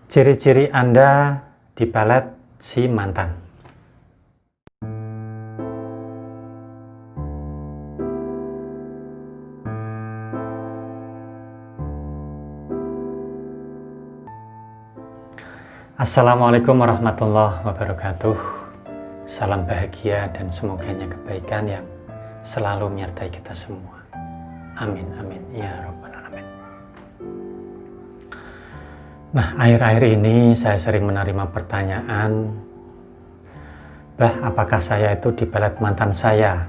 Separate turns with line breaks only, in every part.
Ciri-ciri Anda dipelet si mantan. Assalamualaikum warahmatullahi wabarakatuh. Salam bahagia dan semoganya kebaikan yang selalu menyertai kita semua. Amin, amin, ya rabbal alamin. Nah, akhir-akhir ini saya sering menerima pertanyaan, Bah, apakah saya itu dipelet mantan saya?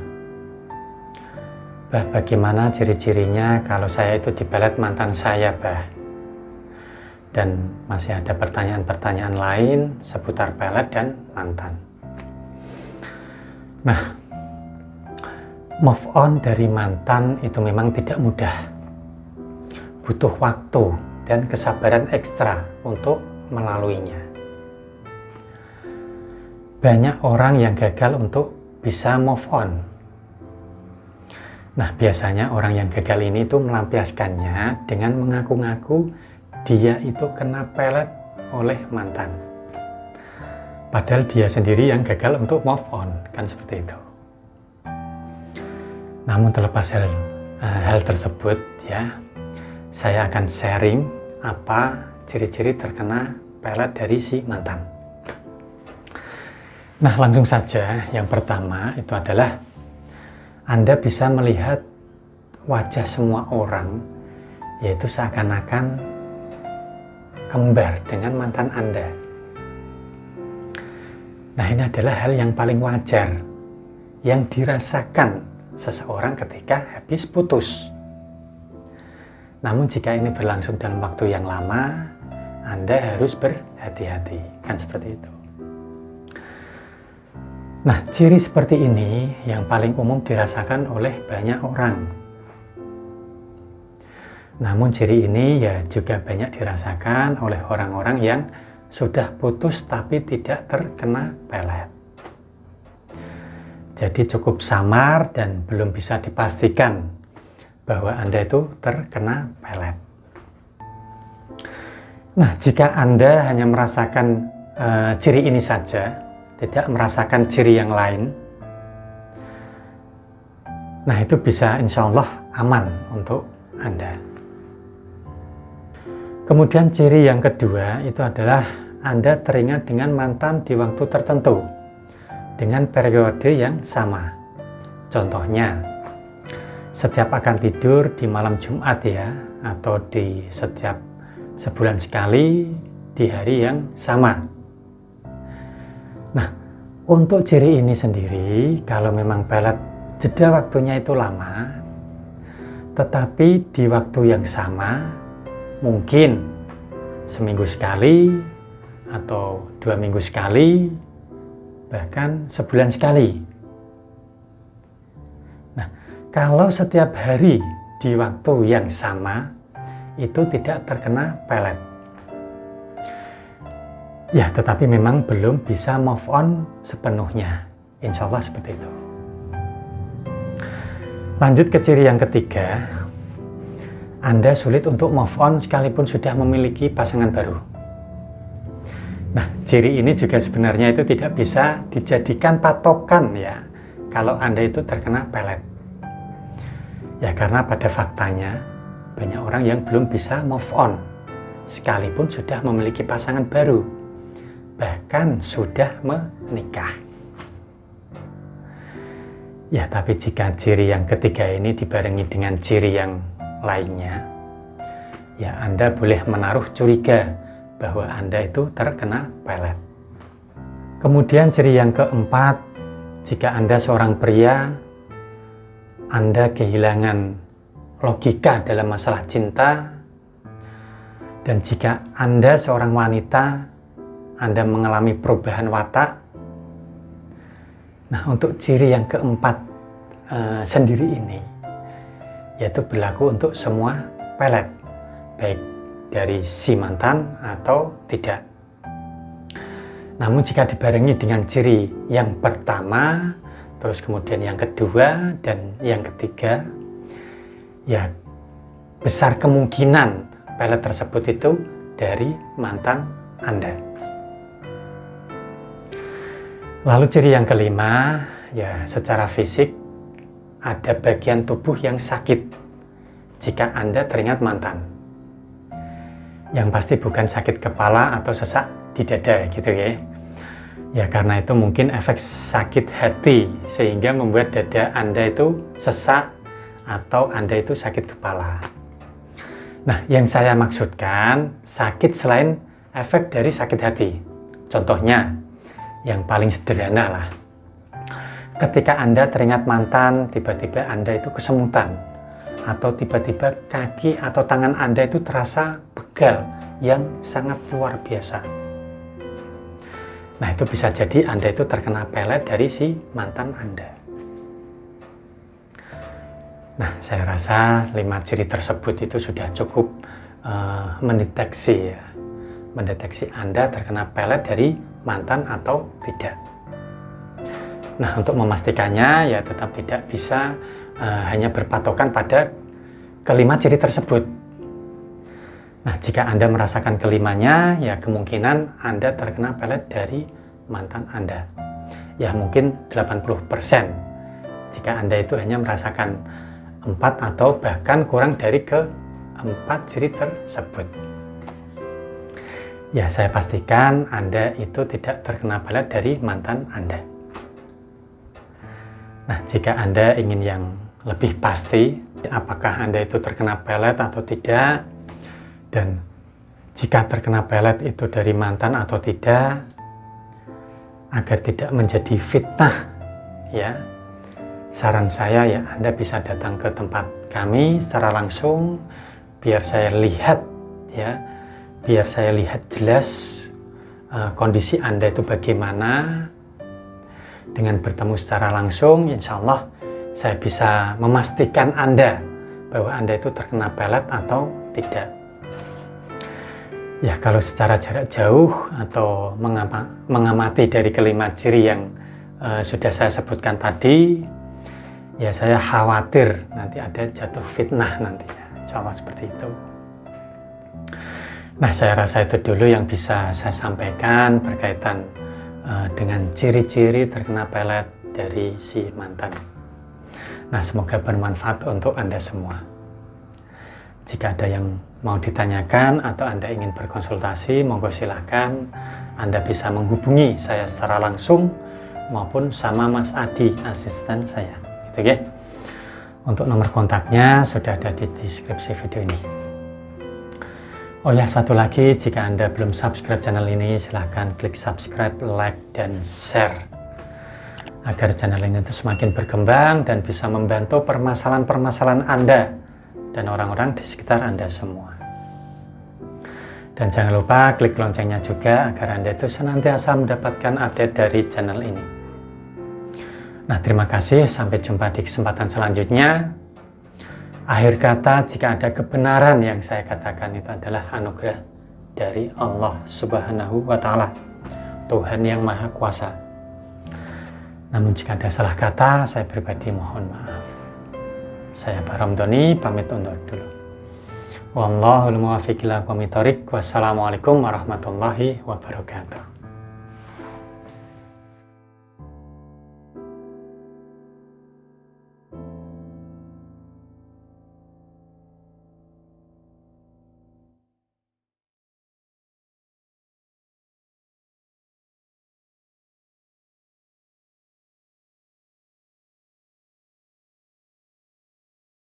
Bah, bagaimana ciri-cirinya kalau saya itu dipelet mantan saya, Bah? Dan masih ada pertanyaan-pertanyaan lain seputar pelet dan mantan. Nah, move on dari mantan itu memang tidak mudah. Butuh waktu dan kesabaran ekstra untuk melaluinya. Banyak orang yang gagal untuk bisa move on. Nah, biasanya orang yang gagal ini tuh melampiaskannya dengan mengaku-ngaku dia itu kena pelet oleh mantan. Padahal dia sendiri yang gagal untuk move on, kan seperti itu. Namun terlepas hal tersebut ya, saya akan sharing apa ciri-ciri terkena pelet dari si mantan. Nah, langsung saja, yang pertama itu adalah Anda bisa melihat wajah semua orang, yaitu seakan-akan kembar dengan mantan Anda. Nah, ini adalah hal yang paling wajar yang dirasakan seseorang ketika habis putus. Namun jika ini berlangsung dalam waktu yang lama, Anda harus berhati-hati, kan seperti itu. Nah, ciri seperti ini yang paling umum dirasakan oleh banyak orang. Namun ciri ini ya juga banyak dirasakan oleh orang-orang yang sudah putus tapi tidak terkena pelet. Jadi cukup samar dan belum bisa dipastikan bahwa Anda itu terkena pelet. Nah, jika Anda hanya merasakan ciri ini saja, tidak merasakan ciri yang lain, nah itu bisa insya Allah aman untuk Anda. Kemudian ciri yang kedua itu adalah Anda teringat dengan mantan di waktu tertentu dengan periode yang sama. Contohnya, setiap akan tidur di malam Jumat ya, atau di setiap sebulan sekali di hari yang sama. Nah, untuk ciri ini sendiri, kalau memang pelet jeda waktunya itu lama, tetapi di waktu yang sama, mungkin seminggu sekali atau 2 minggu sekali, bahkan sebulan sekali. Nah, kalau setiap hari di waktu yang sama, itu tidak terkena pelet. Ya, tetapi memang belum bisa move on sepenuhnya. Insya Allah seperti itu. Lanjut ke ciri yang ketiga, Anda sulit untuk move on sekalipun sudah memiliki pasangan baru. Nah, ciri ini juga sebenarnya itu tidak bisa dijadikan patokan ya, kalau Anda itu terkena pelet. Ya, karena pada faktanya, banyak orang yang belum bisa move on, sekalipun sudah memiliki pasangan baru, bahkan sudah menikah. Ya, tapi jika ciri yang ketiga ini dibarengi dengan ciri yang lainnya, ya Anda boleh menaruh curiga bahwa Anda itu terkena pelet. Kemudian ciri yang keempat, jika Anda seorang pria, Anda kehilangan logika dalam masalah cinta, dan jika Anda seorang wanita, Anda mengalami perubahan watak. Nah, untuk ciri yang keempat sendiri ini, yaitu berlaku untuk semua pelet, baik dari si mantan atau tidak. Namun jika dibarengi dengan ciri yang pertama, terus kemudian yang kedua dan yang ketiga, ya besar kemungkinan pelet tersebut itu dari mantan Anda. Lalu ciri yang kelima, ya secara fisik ada bagian tubuh yang sakit jika Anda teringat mantan. Yang pasti bukan sakit kepala atau sesak di dada gitu ya. Ya karena itu mungkin efek sakit hati sehingga membuat dada Anda itu sesak atau Anda itu sakit kepala. Nah, yang saya maksudkan sakit selain efek dari sakit hati. Contohnya, yang paling sederhana lah. Ketika Anda teringat mantan, tiba-tiba Anda itu kesemutan. Atau tiba-tiba kaki atau tangan Anda itu terasa pegal yang sangat luar biasa. Nah, itu bisa jadi Anda itu terkena pelet dari si mantan Anda. Nah, saya rasa 5 ciri tersebut itu sudah cukup mendeteksi ya. Mendeteksi Anda terkena pelet dari mantan atau tidak. Nah, untuk memastikannya ya tetap tidak bisa hanya berpatokan pada kelima ciri tersebut. Nah, jika Anda merasakan kelimanya, ya kemungkinan Anda terkena pelet dari mantan Anda. Ya mungkin 80%. Jika Anda itu hanya merasakan 4 atau bahkan kurang dari ke-4 ciri tersebut. Ya, saya pastikan Anda itu tidak terkena pelet dari mantan Anda. Nah, jika Anda ingin yang lebih pasti, apakah Anda itu terkena pelet atau tidak, dan jika terkena pelet itu dari mantan atau tidak, agar tidak menjadi fitnah, ya, saran saya ya Anda bisa datang ke tempat kami secara langsung, biar saya lihat, ya, biar saya lihat jelas kondisi Anda itu bagaimana. Dengan bertemu secara langsung, insya Allah saya bisa memastikan Anda bahwa Anda itu terkena pelet atau tidak. Ya, kalau secara jarak jauh atau mengamati dari kelima ciri yang sudah saya sebutkan tadi, ya saya khawatir nanti ada jatuh fitnah nantinya. Insya Allah seperti itu. Nah, saya rasa itu dulu yang bisa saya sampaikan berkaitan dengan ciri-ciri terkena pelet dari si mantan. Nah, semoga bermanfaat untuk Anda semua. Jika ada yang mau ditanyakan atau Anda ingin berkonsultasi, monggo silahkan Anda bisa menghubungi saya secara langsung maupun sama Mas Adi, asisten saya. Gitu ya. Untuk nomor kontaknya sudah ada di deskripsi video ini. Oh ya, satu lagi, jika Anda belum subscribe channel ini, silahkan klik subscribe, like, dan share agar channel ini itu semakin berkembang dan bisa membantu permasalahan-permasalahan Anda dan orang-orang di sekitar Anda semua. Dan jangan lupa klik loncengnya juga agar Anda itu senantiasa mendapatkan update dari channel ini. Nah, terima kasih, sampai jumpa di kesempatan selanjutnya. Akhir kata, jika ada kebenaran yang saya katakan itu adalah anugerah dari Allah Subhanahu wa Ta'ala, Tuhan yang Maha Kuasa. Namun jika ada salah kata, saya pribadi mohon maaf. Saya Bahram Doni, pamit undur dulu. Wallahul muwaffiq ila aqwamit thoriq. Wassalamualaikum warahmatullahi wabarakatuh.